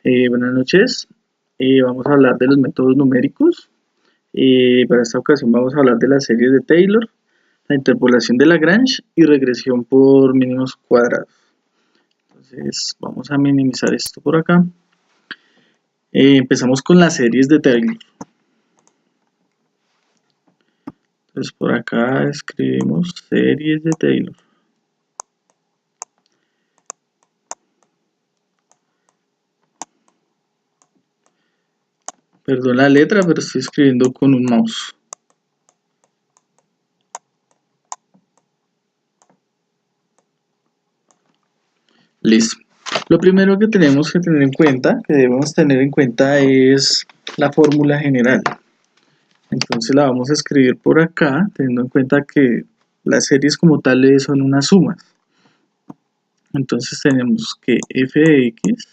Buenas noches. Vamos a hablar de los métodos numéricos. Para esta ocasión vamos a hablar de las series de Taylor, la interpolación de Lagrange y regresión por mínimos cuadrados. Entonces vamos a minimizar esto por acá. Empezamos con las series de Taylor. Entonces por acá escribimos series de Taylor. Perdón la letra, pero estoy escribiendo con un mouse. Listo. Lo primero que tenemos que tener en cuenta, que debemos tener en cuenta, es la fórmula general. Entonces la vamos a escribir por acá, teniendo en cuenta que las series como tales son unas sumas. Entonces tenemos que f de x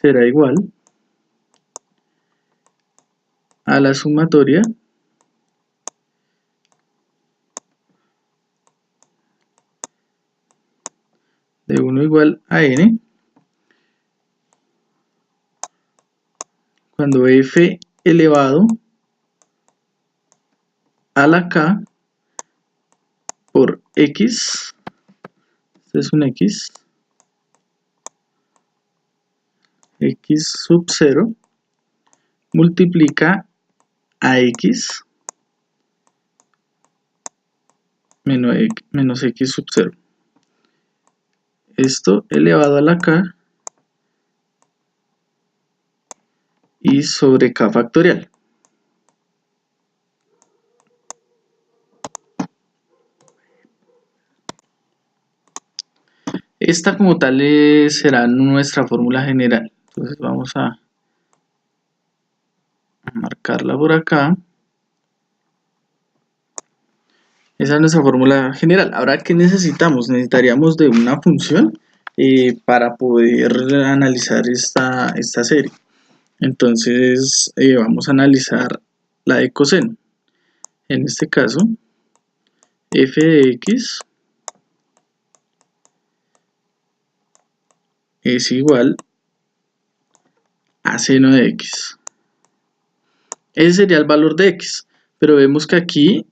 será igual a la sumatoria de 1 igual a n cuando f elevado a la k por x, este es un x sub 0 multiplica a x menos x sub 0. Esto elevado a la k y sobre k factorial. Esta como tal será nuestra fórmula general. Entonces vamos a marcarla por acá. Esa es nuestra fórmula general. Ahora, ¿qué necesitamos? Necesitaríamos de una función para poder analizar esta serie. Entonces vamos a analizar la de coseno. En este caso, f de x es igual a seno de x. Ese sería el valor de x, pero vemos que aquí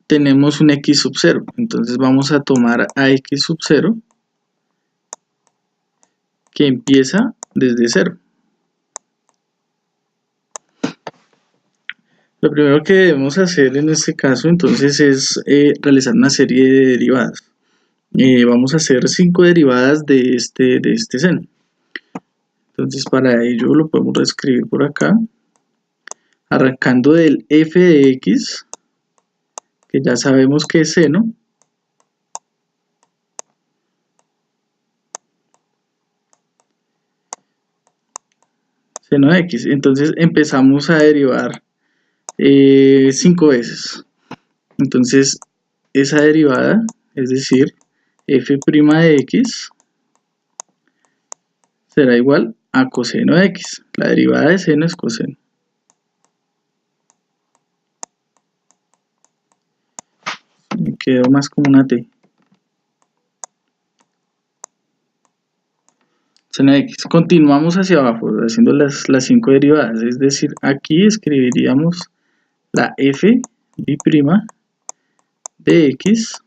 tenemos un x sub 0, entonces vamos a tomar a x sub 0 que empieza desde 0. Lo primero que debemos hacer en este caso entonces es realizar una serie de derivadas. Vamos a hacer 5 derivadas de este seno. Entonces para ello lo podemos reescribir por acá, arrancando del f de x, que ya sabemos que es seno, seno de x. Entonces empezamos a derivar 5 veces. Entonces esa derivada, es decir, f' de x, será igual a coseno de x. La derivada de seno es coseno. Me quedó más como una t. Seno de x. Continuamos hacia abajo haciendo las 5 derivadas. Es decir, aquí escribiríamos la f' de x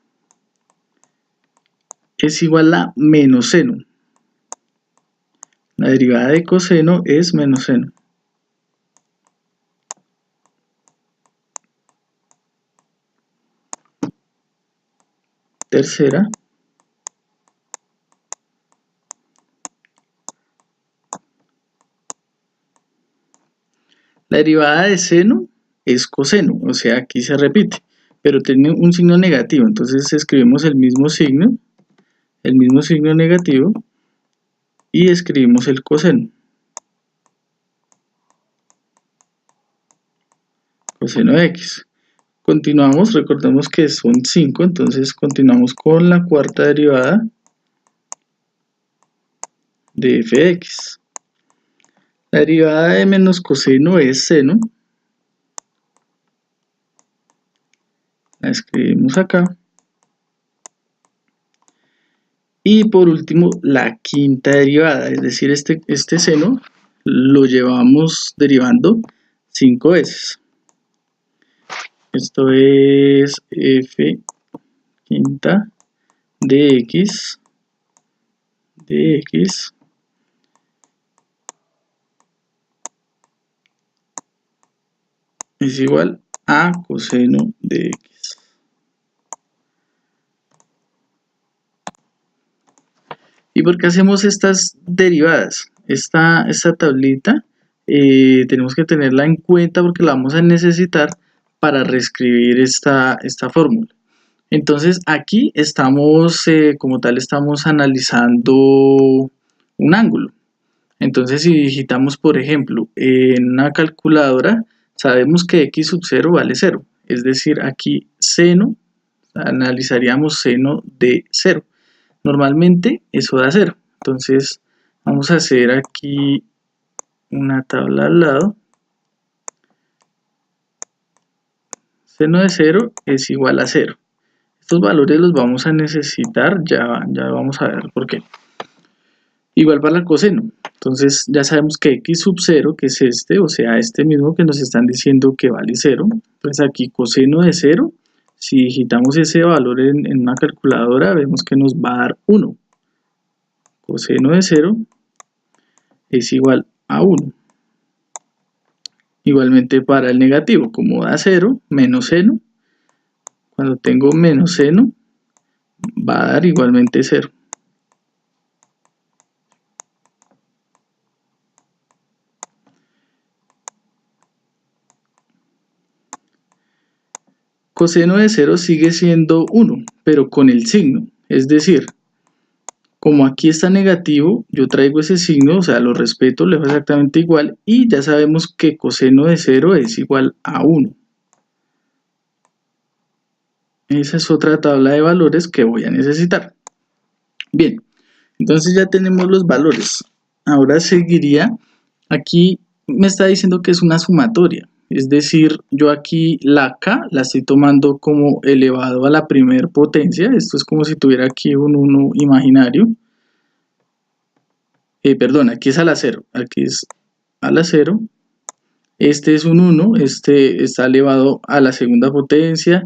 es igual a menos seno. La derivada de coseno es menos seno. Tercera. La derivada de seno es coseno, o sea, aquí se repite, pero tiene un signo negativo, entonces escribimos el mismo signo negativo, y escribimos el coseno. Coseno de x. Continuamos, recordemos que son 5, entonces continuamos con la cuarta derivada de f de x. La derivada de menos coseno es seno. La escribimos acá. Y por último, la quinta derivada, es decir, este seno lo llevamos derivando 5 veces. Esto es f quinta de x es igual a coseno de x. ¿Y por qué hacemos estas derivadas? Esta tablita tenemos que tenerla en cuenta porque la vamos a necesitar para reescribir esta fórmula. Entonces aquí estamos, como tal, estamos analizando un ángulo. Entonces si digitamos, por ejemplo, en una calculadora, sabemos que x sub 0 vale 0. Es decir, aquí seno, analizaríamos seno de 0. Normalmente eso da 0. Entonces vamos a hacer aquí una tabla al lado. Seno de 0 es igual a 0. Estos valores los vamos a necesitar, ya vamos a ver por qué. Igual para el coseno. Entonces ya sabemos que x sub 0, que es este, o sea, este mismo que nos están diciendo que vale 0. Entonces aquí coseno de 0, si digitamos ese valor en una calculadora, vemos que nos va a dar 1. Coseno de 0 es igual a 1. Igualmente para el negativo, como da 0, menos seno, cuando tengo menos seno, va a dar igualmente 0. Coseno de 0 sigue siendo 1, pero con el signo. Es decir, como aquí está negativo, yo traigo ese signo, o sea, lo respeto, le dejo exactamente igual, y ya sabemos que coseno de 0 es igual a 1. Esa es otra tabla de valores que voy a necesitar. Bien, entonces ya tenemos los valores. Ahora seguiría, aquí me está diciendo que es una sumatoria. Es decir, yo aquí la K la estoy tomando como elevado a la primera potencia. Esto es como si tuviera aquí un 1 imaginario. Perdón, aquí es a la 0. Aquí es a la 0. Este es un 1. Este está elevado a la segunda potencia,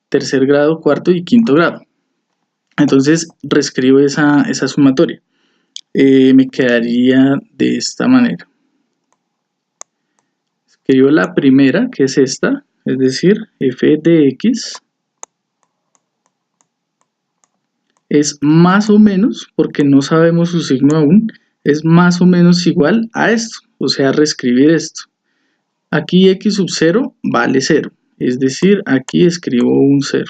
tercer grado, cuarto y quinto grado. Entonces reescribo esa sumatoria. Me quedaría de esta manera. Escribo la primera, que es esta, es decir, f de x es más o menos, porque no sabemos su signo aún, es más o menos igual a esto, o sea, reescribir esto. Aquí x sub 0 vale 0, es decir, aquí escribo un 0.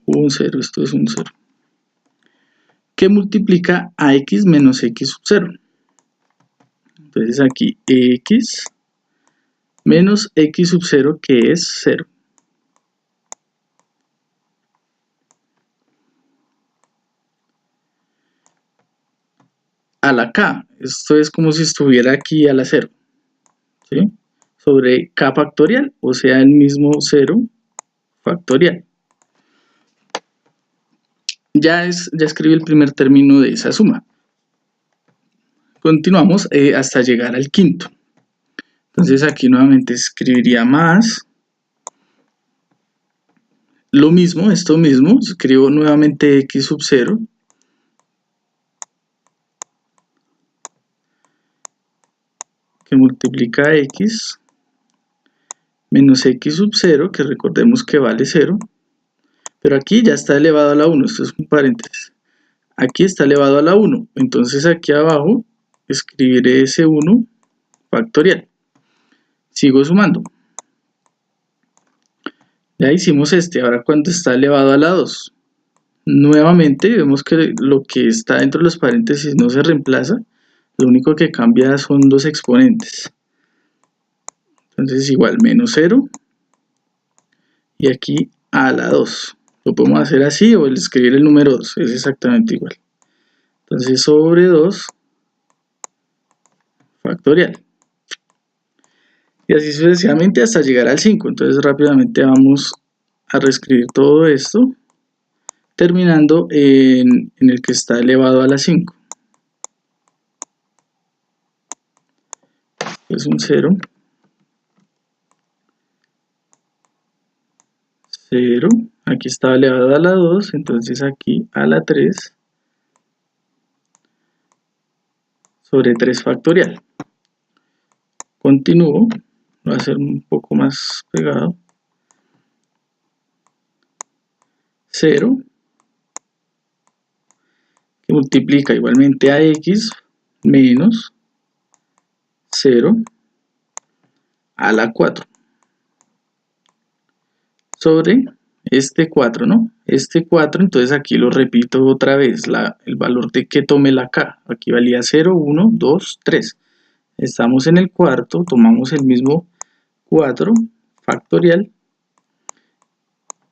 Un 0, esto es un 0. ¿Qué multiplica a x menos x sub 0? Entonces aquí x menos x sub 0, que es 0. A la k, esto es como si estuviera aquí a la 0, ¿sí? Sobre k factorial, o sea, el mismo 0 factorial. Ya escribí el primer término de esa suma. Continuamos hasta llegar al quinto. Entonces aquí nuevamente escribiría más. Lo mismo, esto mismo, escribo nuevamente x sub 0. Que multiplica x menos x sub 0, que recordemos que vale 0. Pero aquí ya está elevado a la 1, esto es un paréntesis. Aquí está elevado a la 1, entonces aquí abajo escribiré ese 1 factorial. Sigo sumando. Ya hicimos este, ahora cuando está elevado a la 2. Nuevamente vemos que lo que está dentro de los paréntesis no se reemplaza, lo único que cambia son los exponentes. Entonces igual menos 0 y aquí a la 2. Lo podemos hacer así o el escribir el número 2, es exactamente igual. Entonces sobre 2 factorial. Y así sucesivamente hasta llegar al 5. Entonces rápidamente vamos a reescribir todo esto. terminando en el que está elevado a la 5. Es un 0, 0, aquí está elevado a la 2, entonces aquí a la 3 sobre 3 factorial. Continúo, va a ser un poco más pegado. 0, que multiplica igualmente a x menos 0 a la 4 sobre este 4, ¿no? Este 4, entonces aquí lo repito otra vez, el valor de que tome la k, aquí valía 0, 1, 2, 3. Estamos en el cuarto, tomamos el mismo 4 factorial,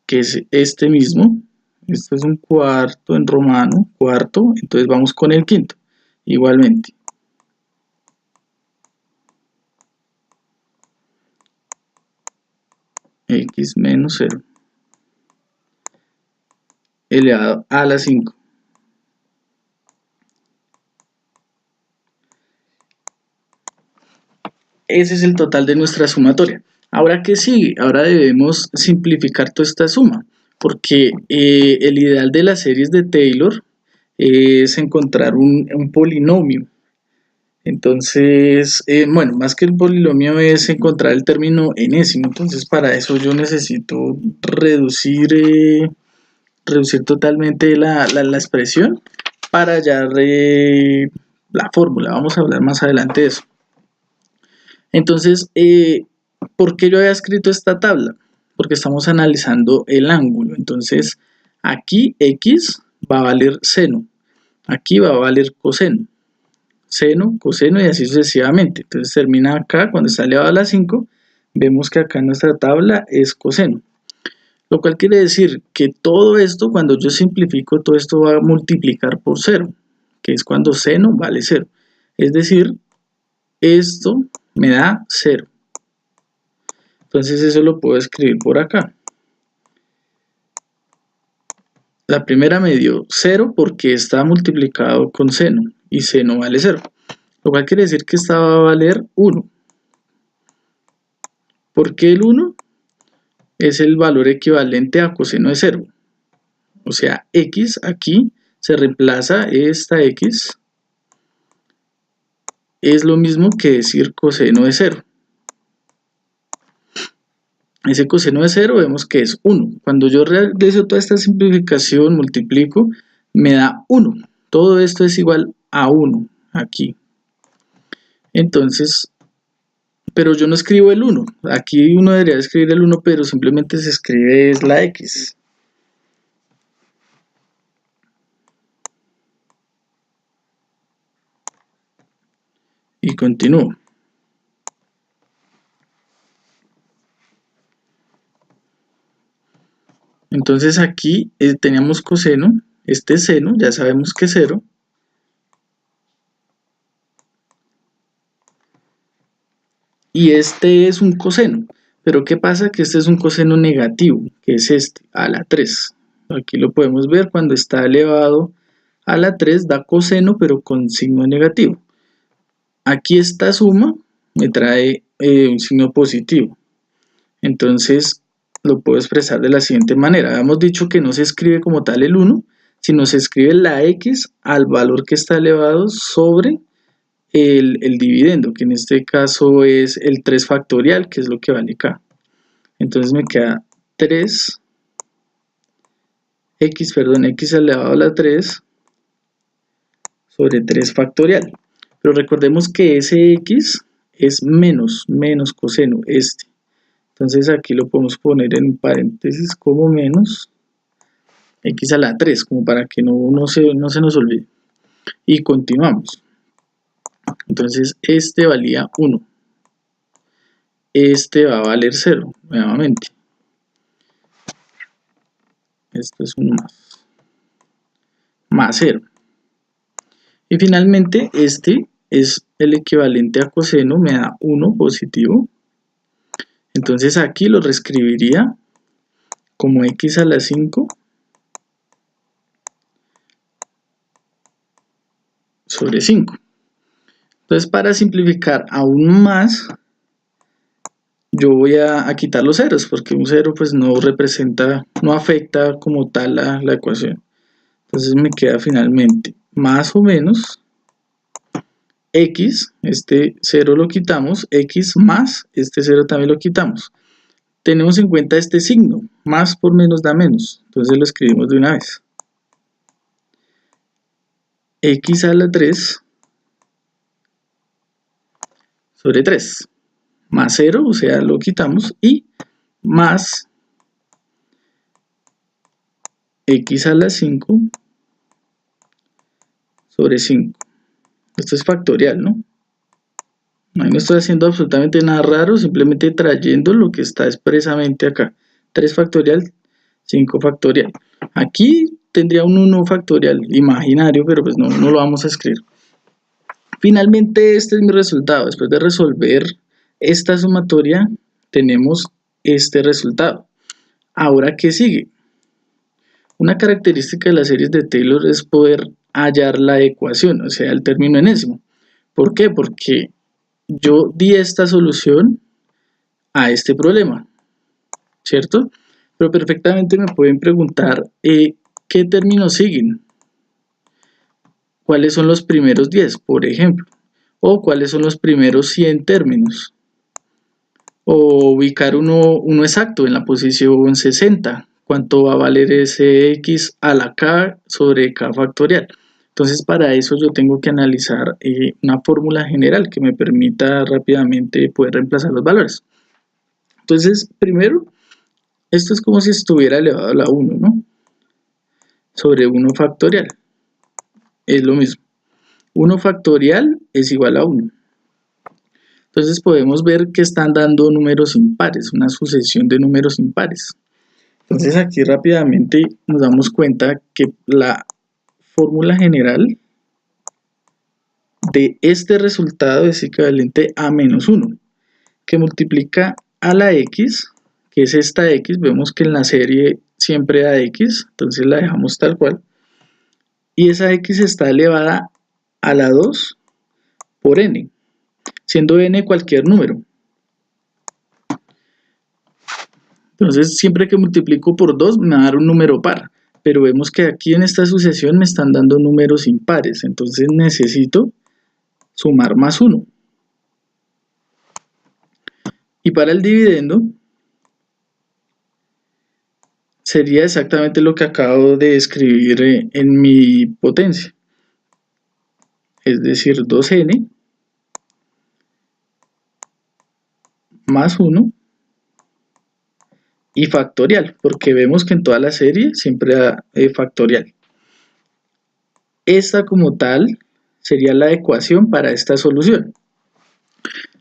que es este mismo. Esto es un cuarto en romano, cuarto, entonces vamos con el quinto, igualmente. X menos 0 elevado a la 5. Ese es el total de nuestra sumatoria. Ahora, ¿qué sigue? Ahora debemos simplificar toda esta suma, porque el ideal de las series de Taylor es encontrar un polinomio. Entonces, bueno, más que el polinomio es encontrar el término enésimo. Entonces, para eso yo necesito reducir totalmente la expresión para hallar la fórmula. Vamos a hablar más adelante de eso. Entonces, ¿por qué yo había escrito esta tabla? Porque estamos analizando el ángulo. Entonces, aquí x va a valer seno, aquí va a valer coseno, seno, coseno y así sucesivamente. Entonces termina acá, cuando está elevado a la 5, vemos que acá en nuestra tabla es coseno. Lo cual quiere decir que todo esto, cuando yo simplifico, todo esto va a multiplicar por 0, que es cuando seno vale 0. Es decir, esto me da 0. Entonces eso lo puedo escribir por acá. La primera me dio 0 porque está multiplicado con seno y seno vale 0. Lo cual quiere decir que esta va a valer 1. ¿Por qué el 1? Es el valor equivalente a coseno de 0. O sea, x aquí se reemplaza esta x. Es lo mismo que decir coseno de 0. Ese coseno de 0 vemos que es 1. Cuando yo realizo toda esta simplificación, multiplico, me da 1. Todo esto es igual a 1 aquí. Entonces, pero yo no escribo el 1. Aquí uno debería escribir el 1, pero simplemente se escribe es la x. Y continúo. Entonces aquí teníamos coseno, este seno, ya sabemos que es 0. Y este es un coseno. Pero ¿qué pasa? Que este es un coseno negativo, que es este, a la 3. Aquí lo podemos ver cuando está elevado a la 3, da coseno, pero con signo negativo. Aquí esta suma me trae un signo positivo. Entonces lo puedo expresar de la siguiente manera. Habíamos dicho que no se escribe como tal el 1, sino se escribe la x al valor que está elevado sobre el dividendo, que en este caso es el 3 factorial, que es lo que vale acá. Entonces me queda 3 x elevado a la 3 sobre 3 factorial. Pero recordemos que ese x es menos coseno, este. Entonces aquí lo podemos poner en paréntesis como menos x a la 3, como para que no se nos olvide. Y continuamos. Entonces este valía 1. Este va a valer 0 nuevamente. Esto es un más 0. Y finalmente este es el equivalente a coseno, me da 1 positivo. Entonces aquí lo reescribiría como x a la 5 sobre 5. Entonces, para simplificar aún más, yo voy a quitar los ceros, porque un cero pues no representa, no afecta como tal la ecuación. Entonces me queda finalmente más o menos x, este 0 lo quitamos, x más, este 0 también lo quitamos. Tenemos en cuenta este signo, más por menos da menos, entonces lo escribimos de una vez. X a la 3 sobre 3, más 0, o sea, lo quitamos, y más x a la 5 sobre 5. Esto es factorial, ¿no? Ahí no estoy haciendo absolutamente nada raro, simplemente trayendo lo que está expresamente acá. 3 factorial, 5 factorial. Aquí tendría un 1 factorial imaginario, pero pues no lo vamos a escribir. Finalmente este es mi resultado. Después de resolver esta sumatoria, tenemos este resultado. Ahora, ¿qué sigue? Una característica de las series de Taylor es poder hallar la ecuación, o sea, el término enésimo. ¿Por qué? Porque yo di esta solución a este problema, ¿cierto? Pero perfectamente me pueden preguntar ¿qué términos siguen? ¿Cuáles son los primeros 10, por ejemplo? ¿O cuáles son los primeros 100 términos? O ubicar uno exacto en la posición 60. ¿Cuánto va a valer ese x a la k sobre k factorial? Entonces, para eso yo tengo que analizar una fórmula general que me permita rápidamente poder reemplazar los valores. Entonces, primero, esto es como si estuviera elevado a la 1, ¿no? Sobre 1 factorial. Es lo mismo. 1 factorial es igual a 1. Entonces podemos ver que están dando números impares, una sucesión de números impares. Entonces aquí rápidamente nos damos cuenta que la fórmula general de este resultado es equivalente a menos 1, que multiplica a la x, que es esta x, vemos que en la serie siempre da x, entonces la dejamos tal cual, y esa x está elevada a la 2 por n, siendo n cualquier número. Entonces siempre que multiplico por 2 me va a dar un número par, pero vemos que aquí en esta sucesión me están dando números impares, entonces necesito sumar más 1. Y para el dividendo sería exactamente lo que acabo de escribir en mi potencia, es decir, 2n más 1 y factorial, porque vemos que en toda la serie siempre da factorial. Esta como tal sería la ecuación para esta solución.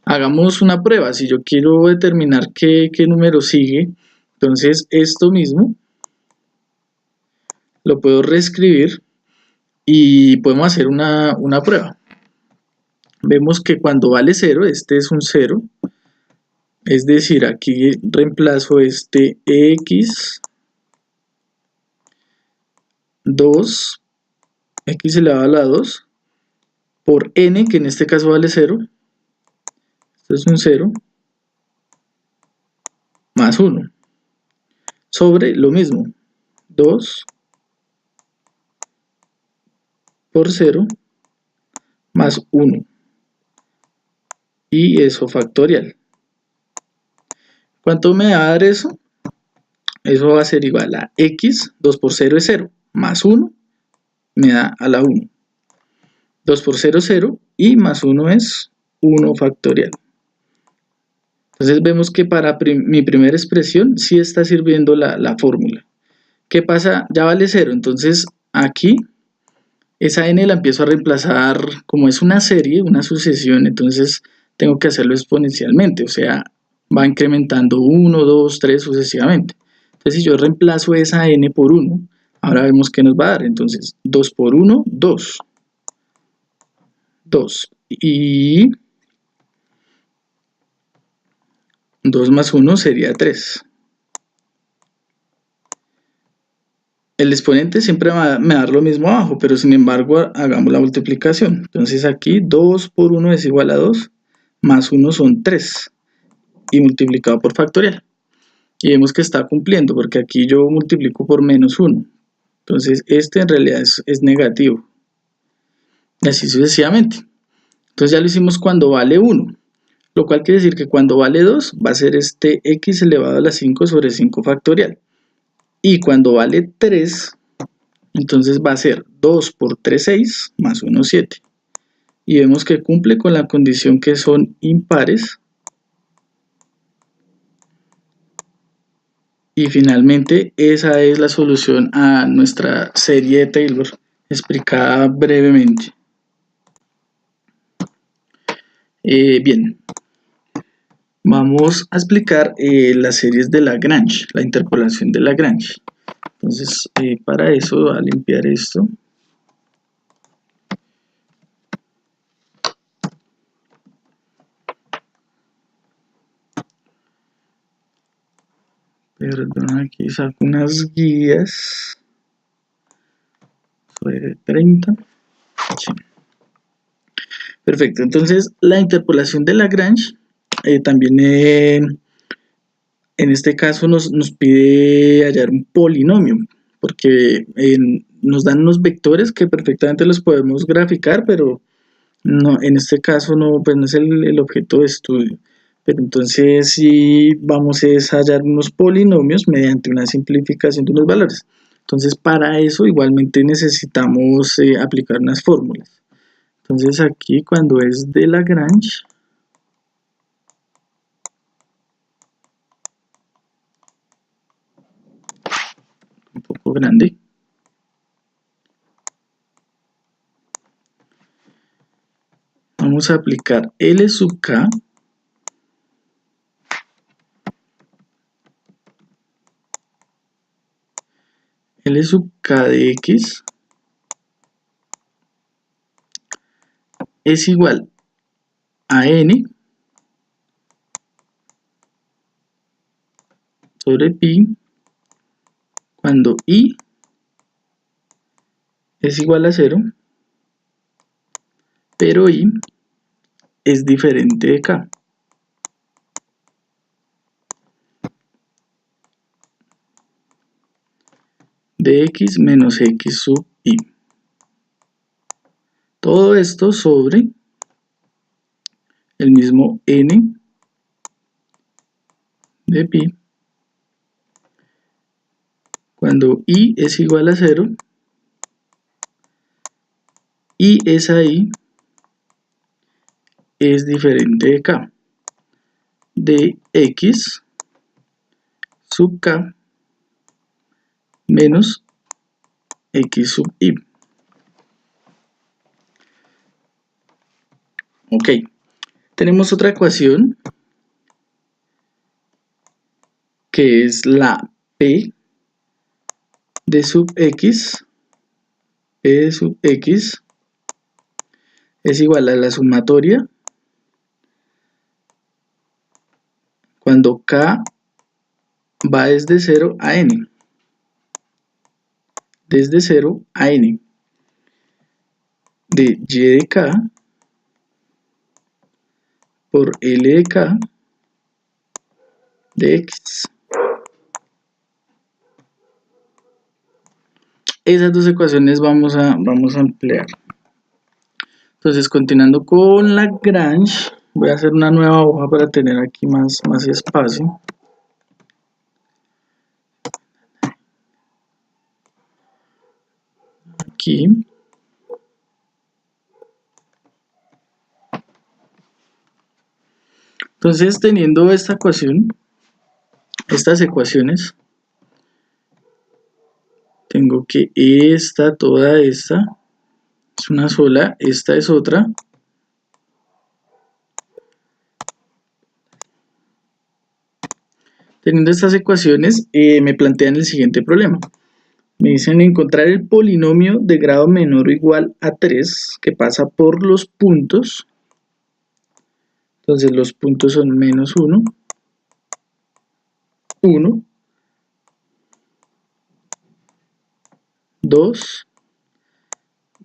Hagamos una prueba. Si yo quiero determinar qué número sigue, entonces esto mismo lo puedo reescribir y podemos hacer una prueba. Vemos que cuando vale 0, este es un 0, es decir, aquí reemplazo este x 2, x elevado a la 2, por n, que en este caso vale 0, esto es un 0, más 1, sobre lo mismo, 2 por 0, más 1, y eso factorial. ¿Cuánto me va a dar eso? Eso va a ser igual a x, 2 por 0 es 0, más 1 me da a la 1. 2 por 0 0 y más 1 es 1 factorial. Entonces vemos que para mi primera expresión sí está sirviendo la fórmula. ¿Qué pasa? Ya vale 0, entonces aquí esa n la empiezo a reemplazar, como es una serie, una sucesión, entonces tengo que hacerlo exponencialmente, o sea, va incrementando 1, 2, 3 sucesivamente. Entonces si yo reemplazo esa n por 1, ahora vemos que nos va a dar, entonces 2 por 1, 2. 2 y 2 más 1 sería 3. El exponente siempre me va a dar lo mismo abajo, pero sin embargo hagamos la multiplicación. Entonces aquí 2 por 1 es igual a 2, más 1 son 3, y multiplicado por factorial. Y vemos que está cumpliendo, porque aquí yo multiplico por menos 1. Entonces este en realidad es negativo. Y así sucesivamente. Entonces ya lo hicimos cuando vale 1. Lo cual quiere decir que cuando vale 2 va a ser este x elevado a la 5 sobre 5 factorial. Y cuando vale 3, entonces va a ser 2 por 3, 6, más 1, 7. Y vemos que cumple con la condición que son impares. Y finalmente esa es la solución a nuestra serie de Taylor, explicada brevemente. Bien, vamos a explicar las series de Lagrange, la interpolación de Lagrange. Entonces, para eso voy a limpiar esto. Perdón, aquí saco unas guías. Sobre 30. Sí. Perfecto, entonces la interpolación de Lagrange también en este caso nos pide hallar un polinomio, porque nos dan unos vectores que perfectamente los podemos graficar, pero no, en este caso no, pues no es el objeto de estudio. Pero entonces sí vamos a hallar unos polinomios mediante una simplificación de unos valores. Entonces para eso igualmente necesitamos aplicar unas fórmulas. Entonces aquí cuando es de Lagrange, un poco grande, vamos a aplicar L sub K L sub K de X es igual a N sobre pi cuando I es igual a 0, pero I es diferente de K. De X menos X sub I. Todo esto sobre el mismo N de pi cuando I es igual a 0 y esa I es diferente de K, de X sub K menos X sub I. Ok, tenemos otra ecuación que es la P de sub X, P de sub X es igual a la sumatoria cuando K va desde 0 a N. Desde 0 a N. De Y de K por L de K de X. Esas dos ecuaciones vamos a emplear. Entonces, continuando con Lagrange, voy a hacer una nueva hoja para tener aquí más espacio. Aquí. Entonces, teniendo esta ecuación, estas ecuaciones, tengo que toda esta, es una sola, esta es otra. Teniendo estas ecuaciones, me plantean el siguiente problema. Me dicen encontrar el polinomio de grado menor o igual a 3 que pasa por los puntos. Entonces los puntos son menos 1, 1, 2,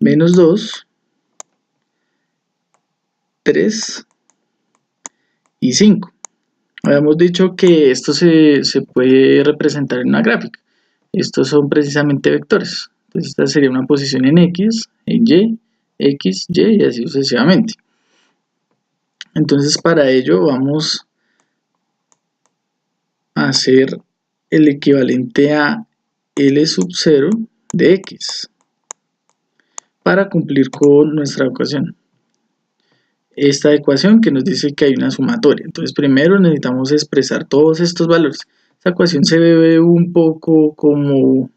menos 2, 3 y 5. Habíamos dicho que esto se puede representar en una gráfica. Estos son precisamente vectores. Entonces esta sería una posición en X, en Y, X, Y y así sucesivamente. Entonces para ello vamos a hacer el equivalente a L sub 0 de X para cumplir con nuestra ecuación. Esta ecuación que nos dice que hay una sumatoria. Entonces primero necesitamos expresar todos estos valores. Esta ecuación se ve un poco como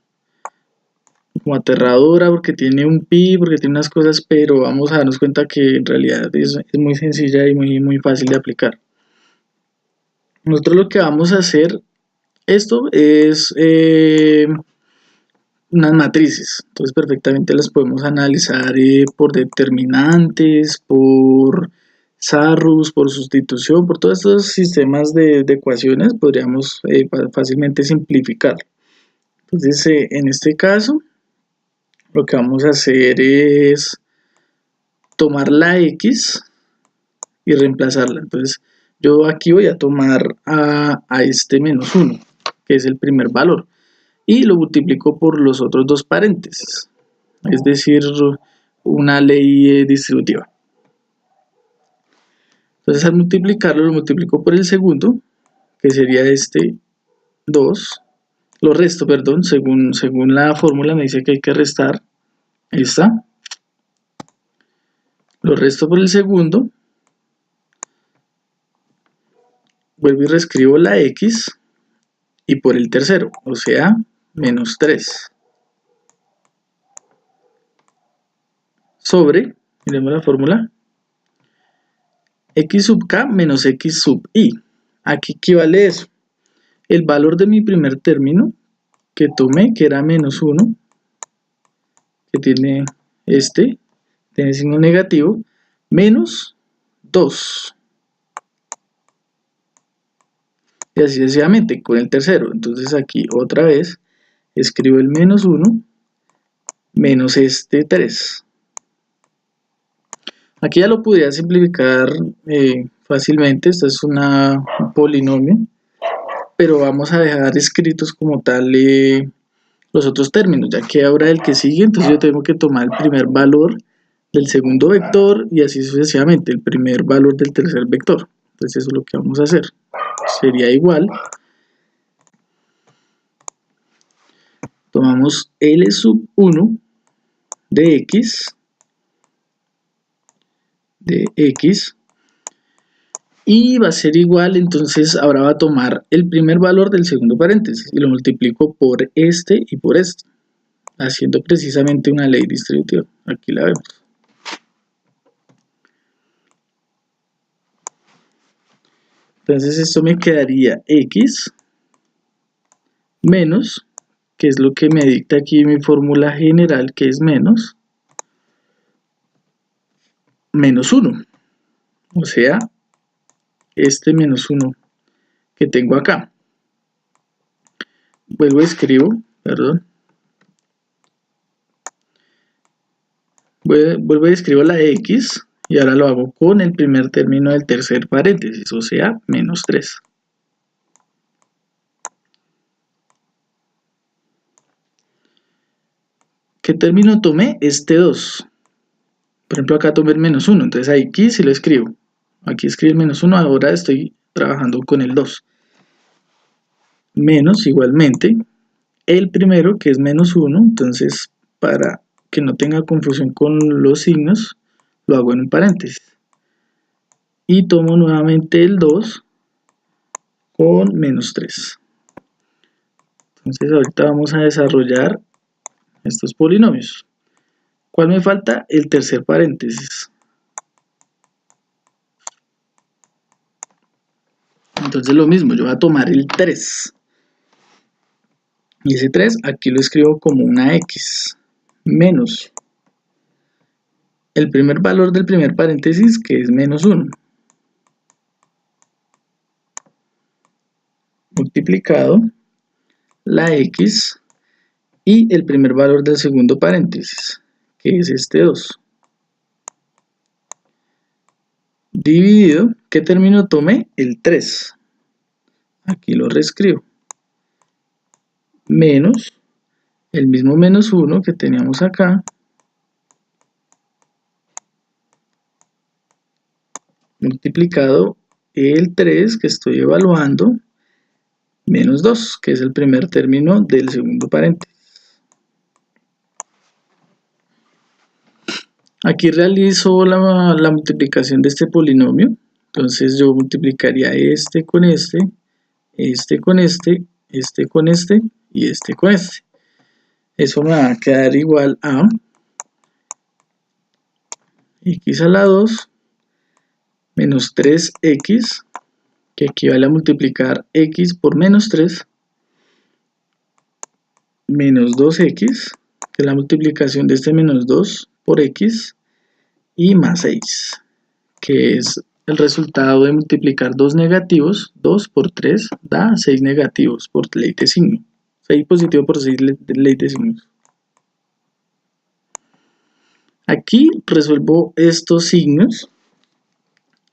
aterradora porque tiene un pi, porque tiene unas cosas, pero vamos a darnos cuenta que en realidad es muy sencilla y muy fácil de aplicar. Nosotros lo que vamos a hacer, esto es unas matrices, entonces perfectamente las podemos analizar por determinantes, por Sarrus, por sustitución, por todos estos sistemas de ecuaciones podríamos fácilmente simplificar. Entonces en este caso lo que vamos a hacer es tomar la X y reemplazarla. Entonces yo aquí voy a tomar a este menos 1, que es el primer valor, y lo multiplico por los otros dos paréntesis, es decir, una ley distributiva. Entonces al multiplicarlo, lo multiplico por el segundo, que sería este 2, lo resto, perdón, según la fórmula me dice que hay que restar, ahí está, lo resto por el segundo, vuelvo y reescribo la X, y por el tercero, o sea, menos 3, sobre, miremos la fórmula, x sub k menos x sub i. Aquí equivale eso. El valor de mi primer término que tomé, que era menos 1, que tiene tiene signo negativo, menos 2. Y así sucesivamente con el tercero. Entonces aquí otra vez escribo el menos 1 menos 3. Aquí ya lo podría simplificar fácilmente. Esto es un polinomio, pero vamos a dejar escritos como tal los otros términos, ya que ahora el que sigue, entonces yo tengo que tomar el primer valor del segundo vector y así sucesivamente, el primer valor del tercer vector. Entonces eso es lo que vamos a hacer. Sería igual, tomamos L sub 1 de X, y va a ser igual, entonces ahora va a tomar el primer valor del segundo paréntesis y lo multiplico por este y por este, haciendo precisamente una ley distributiva. Aquí la vemos. Entonces esto me quedaría X menos, que es lo que me dicta aquí mi fórmula general, que es menos 1. O sea, este menos 1 que tengo acá. Vuelvo a escribo, perdón. Vuelvo a escribo la X y ahora lo hago con el primer término del tercer paréntesis, o sea, menos 3. ¿Qué término tomé? Este 2. Por ejemplo, acá tomé el menos 1, entonces aquí sí lo escribo. Aquí escribo el menos 1, ahora estoy trabajando con el 2. Menos, igualmente, el primero, que es menos 1, entonces para que no tenga confusión con los signos, lo hago en un paréntesis. Y tomo nuevamente el 2 con menos 3. Entonces ahorita vamos a desarrollar estos polinomios. ¿Cuál me falta? El tercer paréntesis. Entonces lo mismo, yo voy a tomar el 3. Y ese 3 aquí lo escribo como una X. Menos el primer valor del primer paréntesis, que es menos 1. Multiplicado la X y el primer valor del segundo paréntesis, que es este 2. Dividido, ¿qué término tomé? El 3. Aquí lo reescribo. Menos el mismo menos 1 que teníamos acá, multiplicado el 3 que estoy evaluando, menos 2, que es el primer término del segundo paréntesis. Aquí realizo la multiplicación de este polinomio. Entonces yo multiplicaría este con este, este con este, este con este y este con este. Eso me va a quedar igual a x a la 2 menos 3x, que equivale a multiplicar x por menos 3, menos 2x, que es la multiplicación de este menos 2 por x, y más 6, que es el resultado de multiplicar dos negativos. 2 por 3 da 6 negativos por ley de signo. 6 positivo por 6 ley de signos. Aquí resuelvo estos signos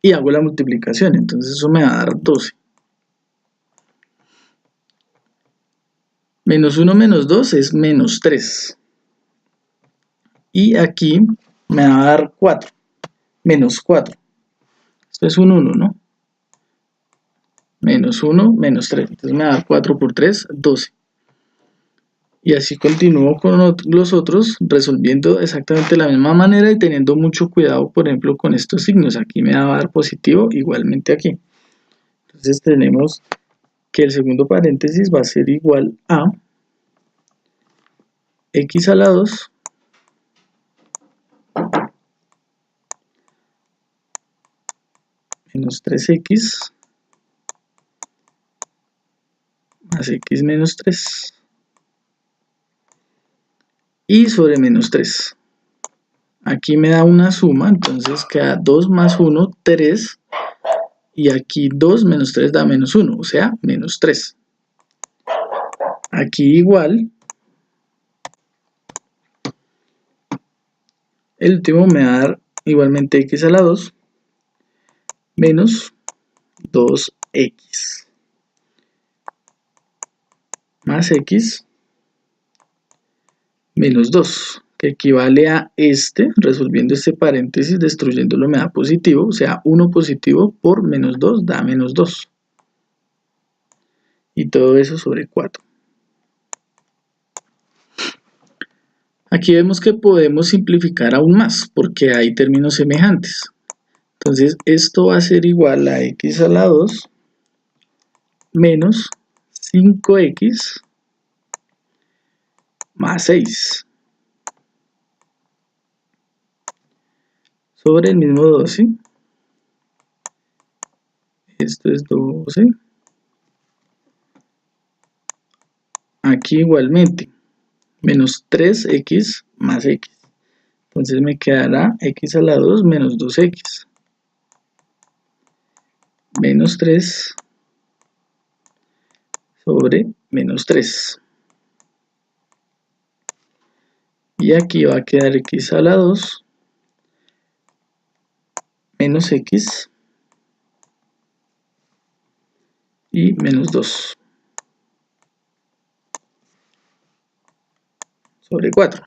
y hago la multiplicación. Entonces eso me va a dar 12. Menos 1 menos 2 es menos 3. Y aquí me va a dar 4. Menos 4. Esto es un 1, ¿no? Menos 1, menos 3. Entonces me va a dar 4 por 3, 12. Y así continúo con los otros, resolviendo exactamente de la misma manera y teniendo mucho cuidado, por ejemplo, con estos signos. Aquí me va a dar positivo, igualmente aquí. Entonces tenemos que el segundo paréntesis va a ser igual a x a la 2 menos 3x más x menos 3 y sobre menos 3. Aquí me da una suma, entonces queda 2 más 1, 3, y aquí 2 menos 3 da menos 1, o sea, menos 3. Aquí igual, el último me va a dar igualmente x a la 2 menos 2x más x menos 2, que equivale a este, resolviendo este paréntesis, destruyéndolo me da positivo, o sea, 1 positivo por menos 2 da menos 2. Y todo eso sobre 4. Aquí vemos que podemos simplificar aún más, porque hay términos semejantes. Entonces, esto va a ser igual a x a la 2 menos 5x más 6 sobre el mismo 12. Esto es 12. Aquí igualmente, menos 3x más x. Entonces me quedará x a la 2 menos 2x menos 3 sobre menos 3. Y aquí va a quedar x a la 2 menos x y menos 2 sobre 4.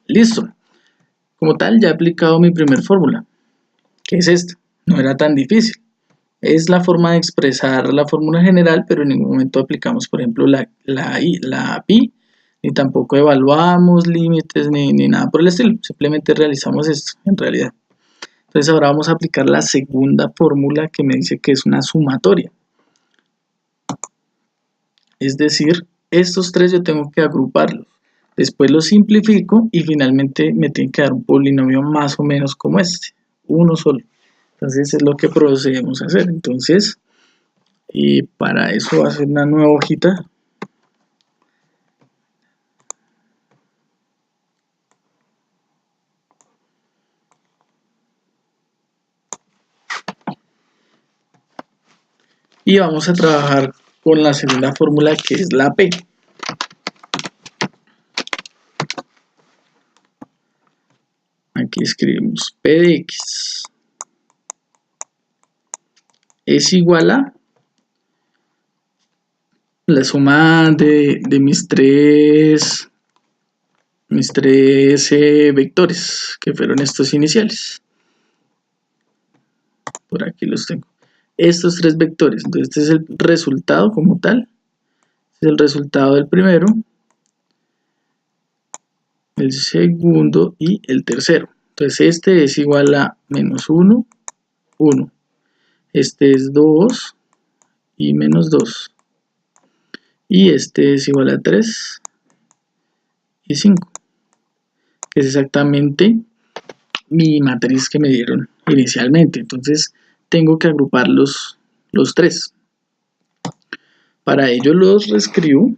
Listo. Como tal, ya he aplicado mi primer fórmula, que es esta. No era tan difícil. Es la forma de expresar la fórmula general, pero en ningún momento aplicamos, por ejemplo, la pi, ni tampoco evaluamos límites, ni nada por el estilo. Simplemente realizamos esto, en realidad. Entonces ahora vamos a aplicar la segunda fórmula, que me dice que es una sumatoria. Es decir, estos tres yo tengo que agruparlos. Después los simplifico y finalmente me tiene que dar un polinomio más o menos como este, uno solo. Entonces es lo que procedemos a hacer. Entonces, y para eso va a ser una nueva hojita. Y vamos a trabajar con la segunda fórmula, que es la P. aquí escribimos P de X es igual a la suma de mis tres vectores, que fueron estos iniciales. Por aquí los tengo. Estos tres vectores. Entonces este es el resultado como tal. Este es el resultado del primero, el segundo y el tercero. Entonces este es igual a menos 1, 1. Este es 2 y menos 2. Y este es igual a 3 y 5. Que es exactamente mi matriz que me dieron inicialmente. Entonces tengo que agrupar los tres. Para ello los reescribo.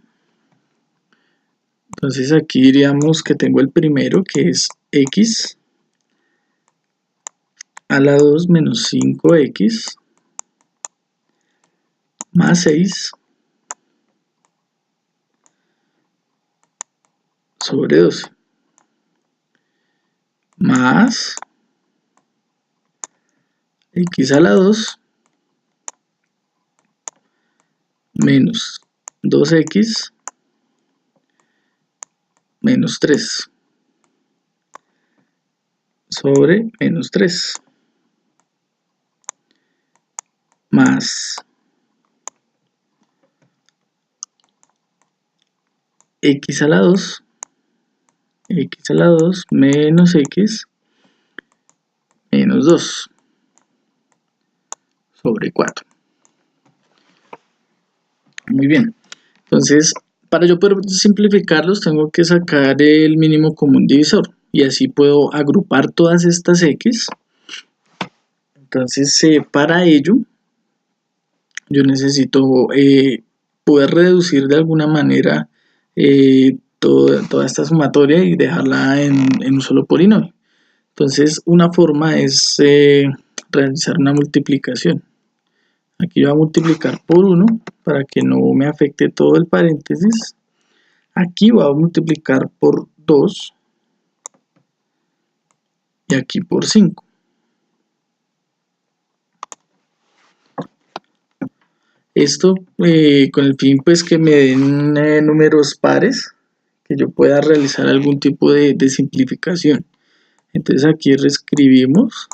Entonces aquí diríamos que tengo el primero, que es x a la 2 menos 5x más 6 sobre 12 más x a la 2 menos 2x menos 3 sobre menos 3 más x a la 2 menos x menos 2 sobre 4. Muy bien. Entonces, para yo poder simplificarlos, tengo que sacar el mínimo común divisor. Y así puedo agrupar todas estas x. Entonces, para ello, yo necesito poder reducir de alguna manera toda esta sumatoria y dejarla en un solo polinomio. Entonces, una forma es realizar una multiplicación. Aquí yo voy a multiplicar por 1 para que no me afecte todo el paréntesis. Aquí voy a multiplicar por 2 y aquí por 5. Esto con el fin pues que me den números pares, que yo pueda realizar algún tipo de simplificación. Entonces aquí reescribimos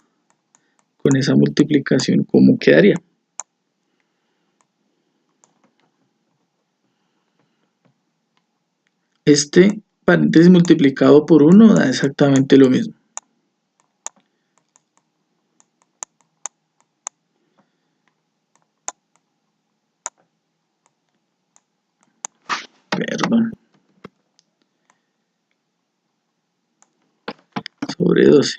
con esa multiplicación cómo quedaría. Este paréntesis multiplicado por 1 da exactamente lo mismo. Perdón. Sobre 12.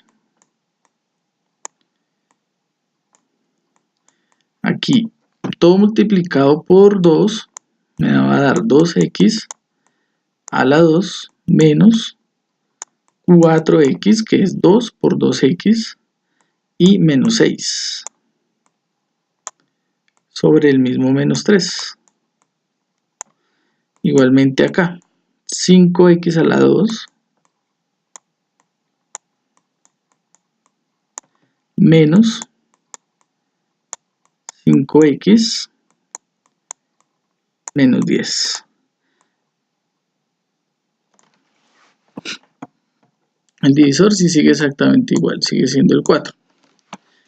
Aquí, todo multiplicado por 2 me va a dar 2x a la 2 menos 4x, que es 2 por 2x, y menos 6 sobre el mismo menos 3. Igualmente acá, 5x a la 2 menos 5x menos 10. El divisor sí sigue exactamente igual, sigue siendo el 4.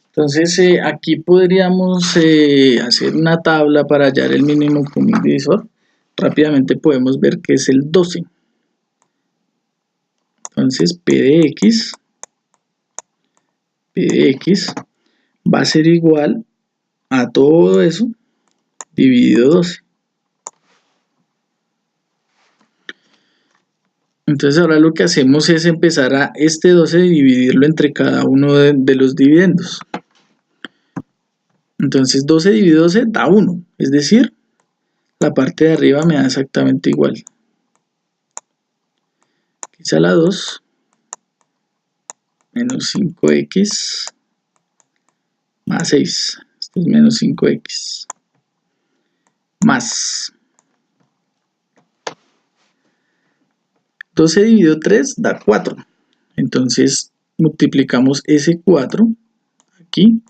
Entonces aquí podríamos hacer una tabla para hallar el mínimo común divisor. Rápidamente podemos ver que es el 12. Entonces P de X va a ser igual a todo eso dividido 12. Entonces ahora lo que hacemos es empezar a este 12 dividirlo entre cada uno de los dividendos. Entonces 12 dividido 12 da 1, es decir, la parte de arriba me da exactamente igual. X a la 2 menos 5x más 6. Esto es menos 5x más 12 dividido 3 da 4. Entonces multiplicamos ese 4 aquí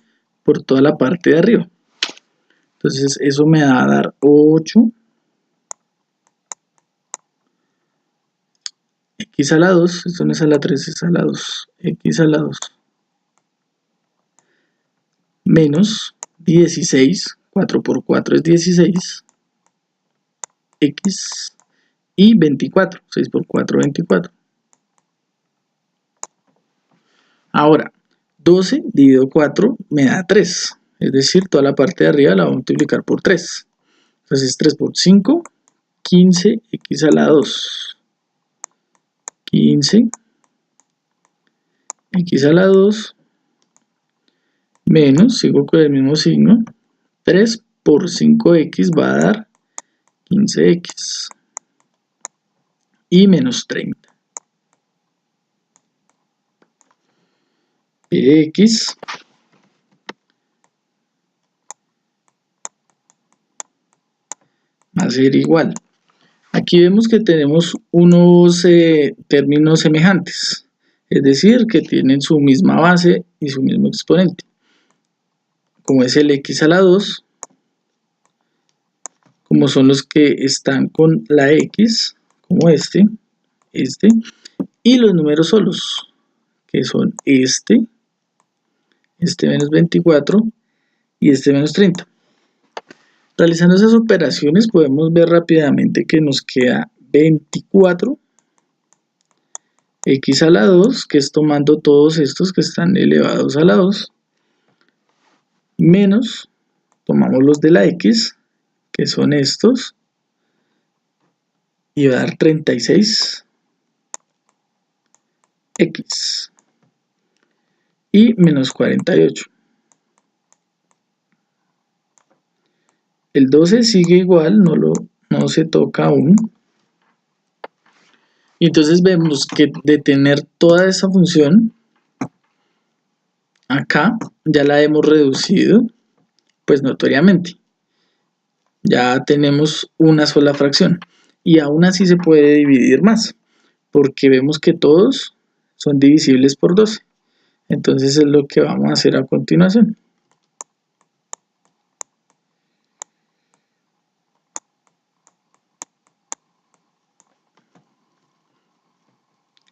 por toda la parte de arriba. Entonces eso me va a dar 8 x a la 2, esto no es a la 3, es a la 2, x a la 2 menos 16, 4 por 4 es 16, x y 24, 6 por 4, 24. Ahora, 12 dividido 4 me da 3, es decir, toda la parte de arriba la voy a multiplicar por 3. Entonces 3 por 5, 15 x a la 2, 15 x a la 2 menos, sigo con el mismo signo, 3 por 5x va a dar 15x y menos 30. X va a ser igual. Aquí vemos que tenemos unos términos semejantes, es decir, que tienen su misma base y su mismo exponente, como es el x a la 2, como son los que están con la x, como este, y los números solos, que son este menos 24 y este menos 30. Realizando esas operaciones podemos ver rápidamente que nos queda 24 x a la 2, que es tomando todos estos que están elevados a la 2, menos, tomamos los de la x, que son estos, y va a dar 36x y menos 48. El 12 sigue igual, no se toca aún. Y entonces vemos que de tener toda esa función, acá ya la hemos reducido, pues notoriamente. Ya tenemos una sola fracción. Y aún así se puede dividir más, porque vemos que todos son divisibles por 12. Entonces es lo que vamos a hacer a continuación.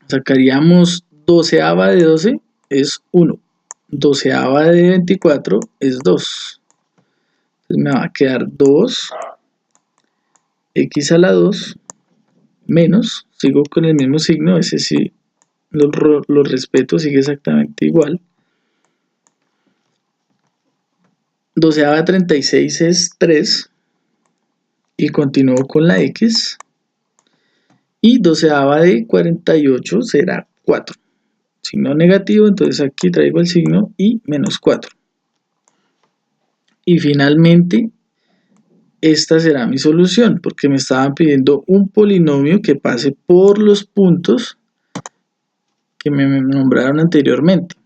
Sacaríamos 12ava de 12 es 1. 12ava de 24 es 2. Entonces me va a quedar 2 x a la 2 menos, sigo con el mismo signo, ese sí lo respeto, sigue exactamente igual. 12ava de 36 es 3 y continúo con la x. Y 12ava de 48 será 4. Signo negativo, entonces aquí traigo el signo y menos 4. Y finalmente, esta será mi solución, porque me estaban pidiendo un polinomio que pase por los puntos que me nombraron anteriormente.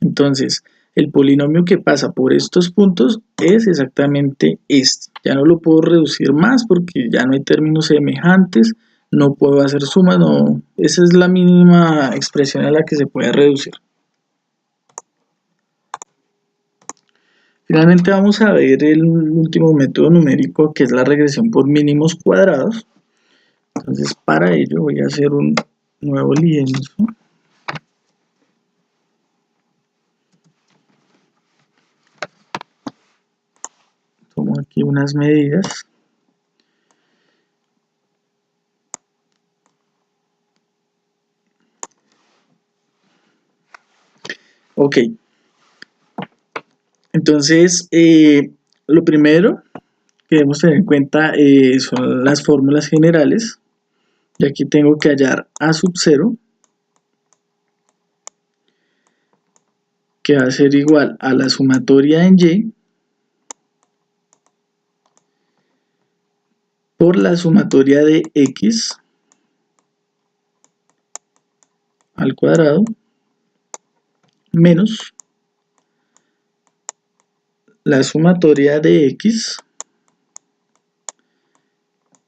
Entonces, el polinomio que pasa por estos puntos es exactamente este. Ya no lo puedo reducir más porque ya no hay términos semejantes, no puedo hacer sumas, no. Esa es la mínima expresión a la que se puede reducir. Finalmente vamos a ver el último método numérico, que es la regresión por mínimos cuadrados. Entonces para ello voy a hacer un nuevo lienzo. Tomo aquí unas medidas. Ok. Entonces, lo primero que debemos tener en cuenta son las fórmulas generales. Y aquí tengo que hallar A sub 0, que va a ser igual a la sumatoria en Y por la sumatoria de X al cuadrado menos la sumatoria de X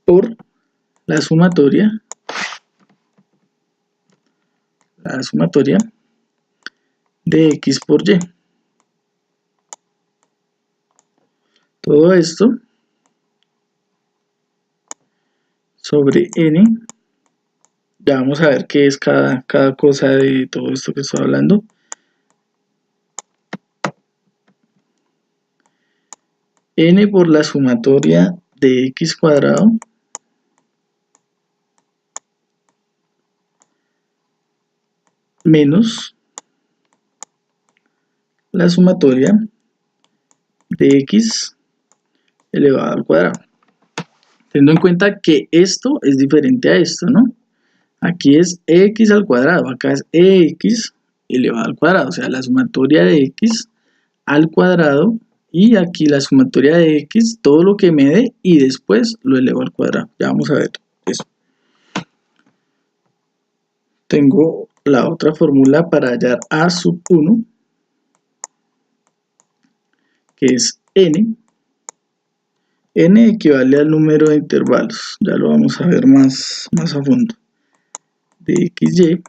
por la sumatoria de x por y. Todo esto sobre n. Ya vamos a ver qué es cada cosa de todo esto que estoy hablando. N por la sumatoria de x cuadrado menos la sumatoria de x elevado al cuadrado. Teniendo en cuenta que esto es diferente a esto, ¿no? Aquí es x al cuadrado, acá es x elevado al cuadrado, o sea, la sumatoria de x al cuadrado, y aquí la sumatoria de x, todo lo que me dé, y después lo elevo al cuadrado. Ya vamos a ver eso. Tengo la otra fórmula para hallar a sub 1, que es n. N equivale al número de intervalos, ya lo vamos a ver más a fondo, de xy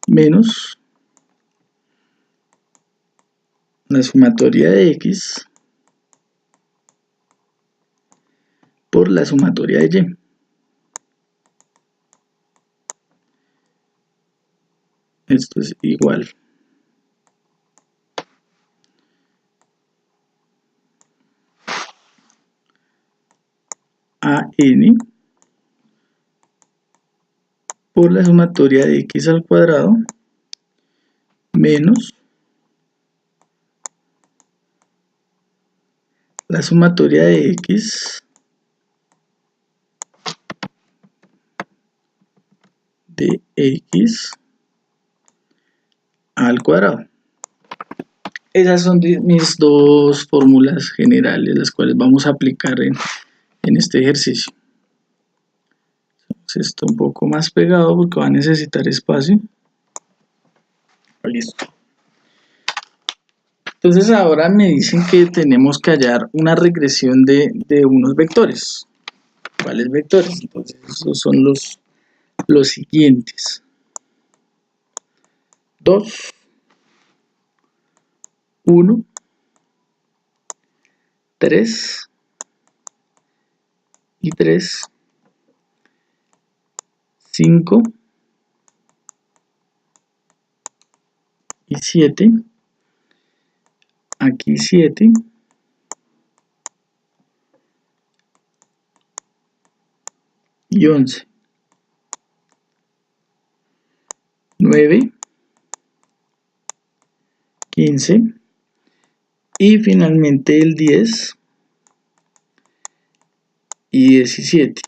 menos la sumatoria de x por la sumatoria de y. Esto es igual a n por la sumatoria de x al cuadrado menos la sumatoria de x de x al cuadrado. Esas son mis dos fórmulas generales, las cuales vamos a aplicar en este ejercicio. Entonces, esto un poco más pegado porque va a necesitar espacio. Listo. Entonces ahora me dicen que tenemos que hallar una regresión de unos vectores. ¿Cuáles vectores? Entonces esos son los siguientes. 2, 1, 3 y 3, 5 y 7, aquí 7 y 11, 9, 15 y finalmente el 10 y 17.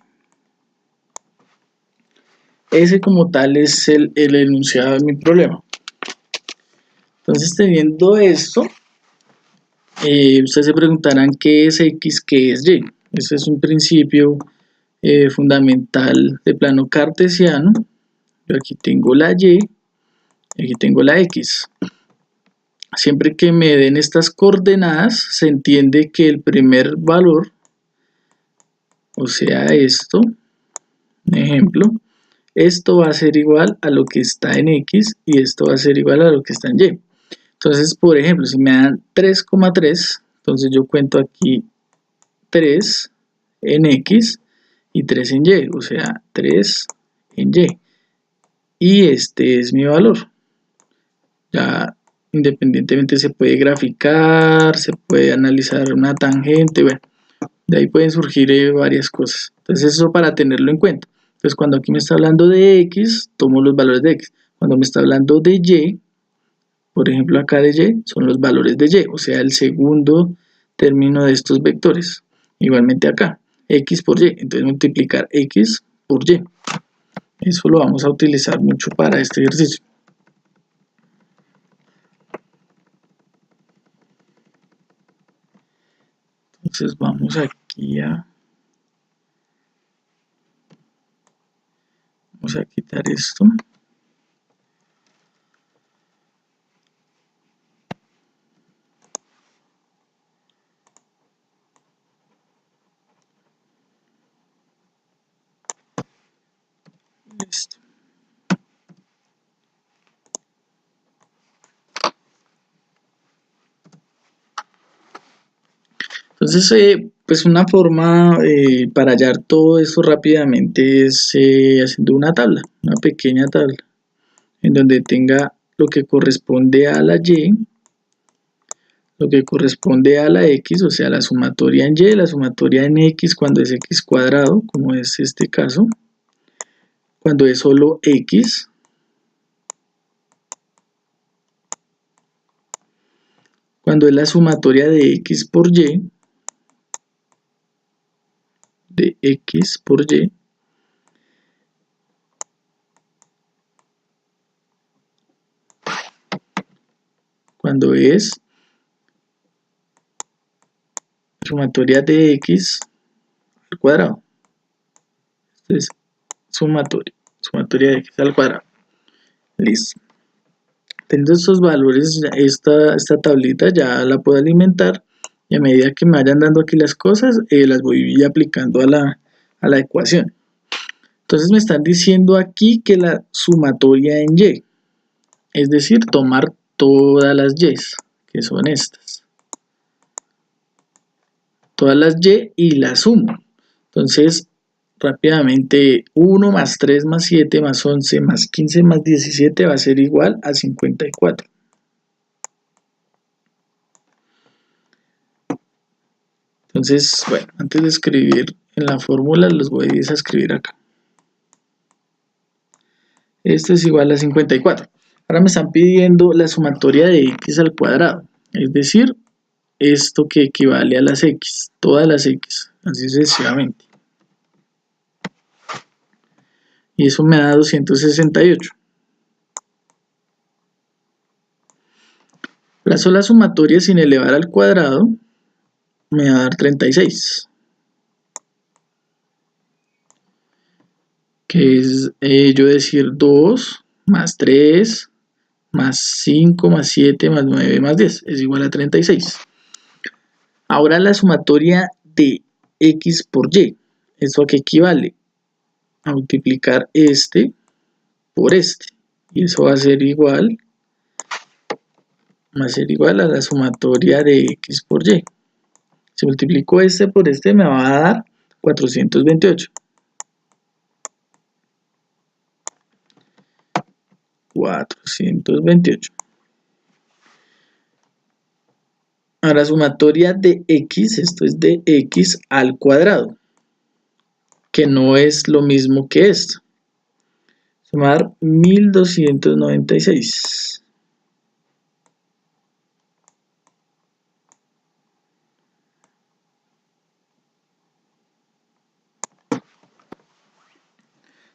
Ese como tal es el enunciado de mi problema. Entonces, teniendo esto, ustedes se preguntarán qué es x, qué es y. Ese es un principio fundamental de plano cartesiano. Yo aquí tengo la y, aquí tengo la x. Siempre que me den estas coordenadas, se entiende que el primer valor, o sea esto, un ejemplo, esto va a ser igual a lo que está en x y esto va a ser igual a lo que está en y. Entonces, por ejemplo, si me dan 3,3, entonces yo cuento aquí 3 en x y 3 en y, o sea, 3 en y. Y este es mi valor. Ya independientemente se puede graficar, se puede analizar una tangente, bueno, de ahí pueden surgir varias cosas. Entonces eso para tenerlo en cuenta. Entonces cuando aquí me está hablando de x, tomo los valores de x. Cuando me está hablando de y, por ejemplo acá de y, son los valores de y, o sea el segundo término de estos vectores. Igualmente acá, x por y, entonces multiplicar x por y. Eso lo vamos a utilizar mucho para este ejercicio. Entonces vamos aquí vamos a quitar esto. Listo. Entonces, pues una forma para hallar todo esto rápidamente es haciendo una tabla, una pequeña tabla, en donde tenga lo que corresponde a la y, lo que corresponde a la x, o sea, la sumatoria en y, la sumatoria en x cuando es x cuadrado, como es este caso, cuando es solo x, cuando es la sumatoria de x por y, de x por y, cuando es sumatoria de x al cuadrado. Esto es sumatoria de x al cuadrado. Listo. Teniendo estos valores, esta tablita ya la puedo alimentar, y a medida que me vayan dando aquí las cosas, las voy aplicando a la ecuación. Entonces me están diciendo aquí que la sumatoria en y, es decir, tomar todas las y, que son estas. Todas las y las sumo. Entonces, rápidamente, 1 más 3 más 7 más 11 más 15 más 17 va a ser igual a 54. Entonces, bueno, antes de escribir en la fórmula, los voy a escribir acá. Esto es igual a 54. Ahora me están pidiendo la sumatoria de x al cuadrado, es decir, esto que equivale a las x, todas las x, así sucesivamente. Y eso me da 268. La sola sumatoria sin elevar al cuadrado me va a dar 36. Que es yo decir 2 más 3 más 5 más 7 más 9 más 10 es igual a 36. Ahora la sumatoria de x por y, ¿esto a qué equivale? A multiplicar este por este, y eso va a ser igual a la sumatoria de x por y. Si multiplico este por este me va a dar 428. 428. Ahora sumatoria de x, esto es de x al cuadrado, que no es lo mismo que esto. Sumar 1296.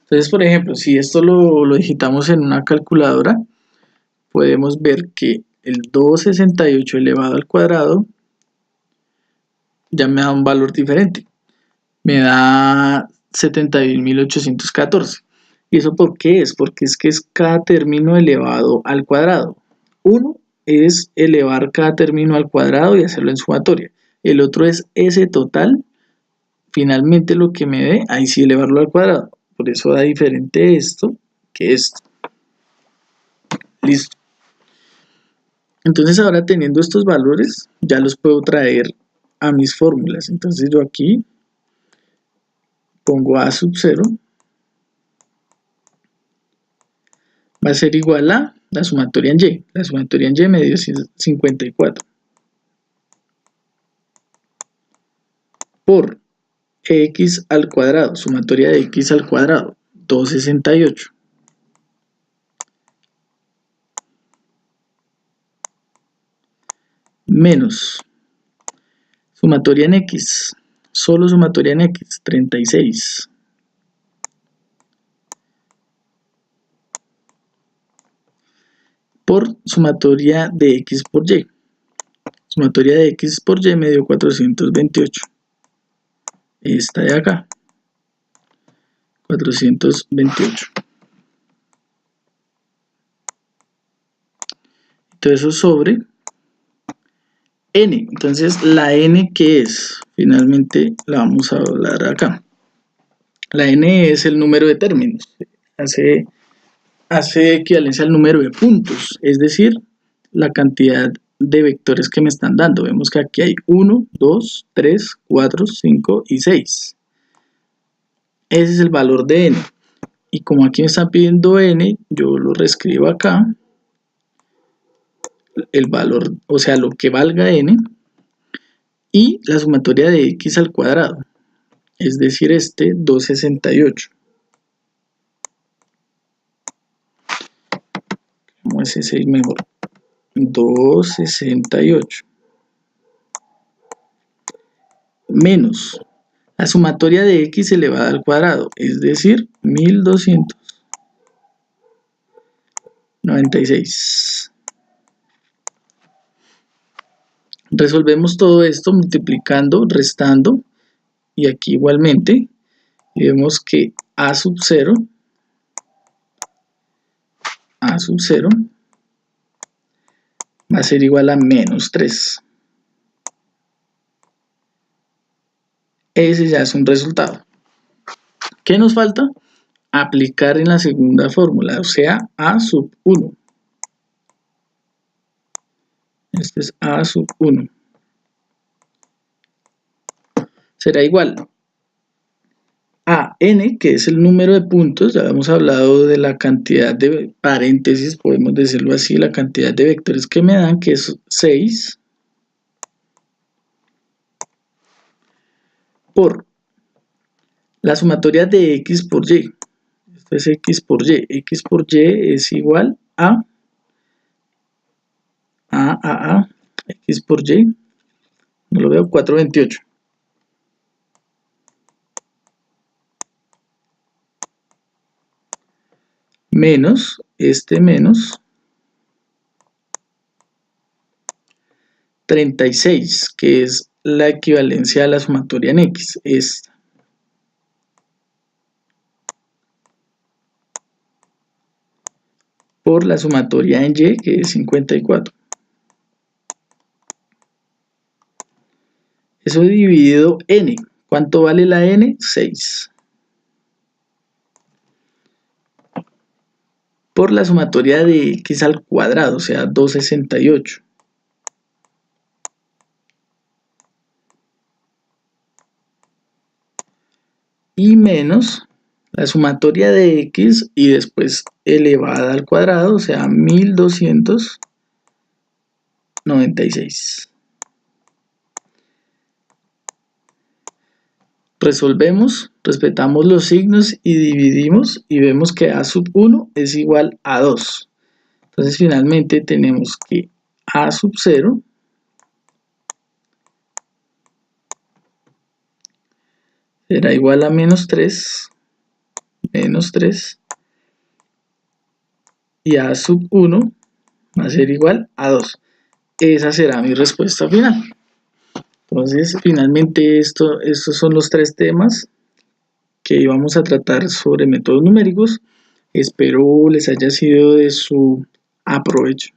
Entonces, por ejemplo, si esto lo digitamos en una calculadora, podemos ver que el 268 elevado al cuadrado ya me da un valor diferente. Me da 71.814. ¿Y eso por qué es? Porque es que es cada término elevado al cuadrado. Uno es elevar cada término al cuadrado y hacerlo en sumatoria. El otro es ese total, finalmente lo que me dé, ahí sí elevarlo al cuadrado. Por eso da diferente esto que esto. Listo. Entonces ahora teniendo estos valores, ya los puedo traer a mis fórmulas. Entonces yo aquí pongo a sub 0. Va a ser igual a la sumatoria en y. La sumatoria en y me dio 54. Por x al cuadrado, sumatoria de x al cuadrado, 268. Menos sumatoria en x, solo sumatoria en x, 36. Por sumatoria de x por y. Sumatoria de x por y me dio 428. Esta de acá. 428. Entonces eso sobre n. Entonces la n, ¿qué es? Finalmente la vamos a hablar acá. La n es el número de términos. Hace equivalencia al número de puntos, es decir, la cantidad de vectores que me están dando. Vemos que aquí hay 1, 2, 3, 4, 5 y 6. Ese es el valor de n. Y como aquí me están pidiendo n, yo lo reescribo acá. El valor, o sea, lo que valga n. Y la sumatoria de x al cuadrado. Es decir, 268. ¿Cómo es ese mejor? 268. Menos la sumatoria de x elevada al cuadrado, es decir, 1296. Resolvemos todo esto multiplicando, restando, y aquí igualmente, y vemos que a sub 0 va a ser igual a menos 3. Ese ya es un resultado. ¿Qué nos falta? Aplicar en la segunda fórmula, o sea, a sub 1. Este es a sub 1. Será igual a n, que es el número de puntos. Ya hemos hablado de la cantidad de paréntesis, podemos decirlo así, la cantidad de vectores que me dan, que es 6, por la sumatoria de x por y. Esto es x por y. X por y es igual a x por y, no lo veo, 428. Menos, menos 36, que es la equivalencia a la sumatoria en x, esta. Por la sumatoria en y, que es 54. Eso dividido n. ¿Cuánto vale la n? 6. Por la sumatoria de x al cuadrado, o sea, 268. Y menos la sumatoria de x y después elevada al cuadrado, o sea, 1296. Resolvemos, respetamos los signos y dividimos y vemos que a sub 1 es igual a 2. Entonces finalmente tenemos que a sub 0 será igual a menos 3, y a sub 1 va a ser igual a 2. Esa será mi respuesta final. Entonces, finalmente estos son los 3 temas que íbamos a tratar sobre métodos numéricos. Espero les haya sido de su aprovecho.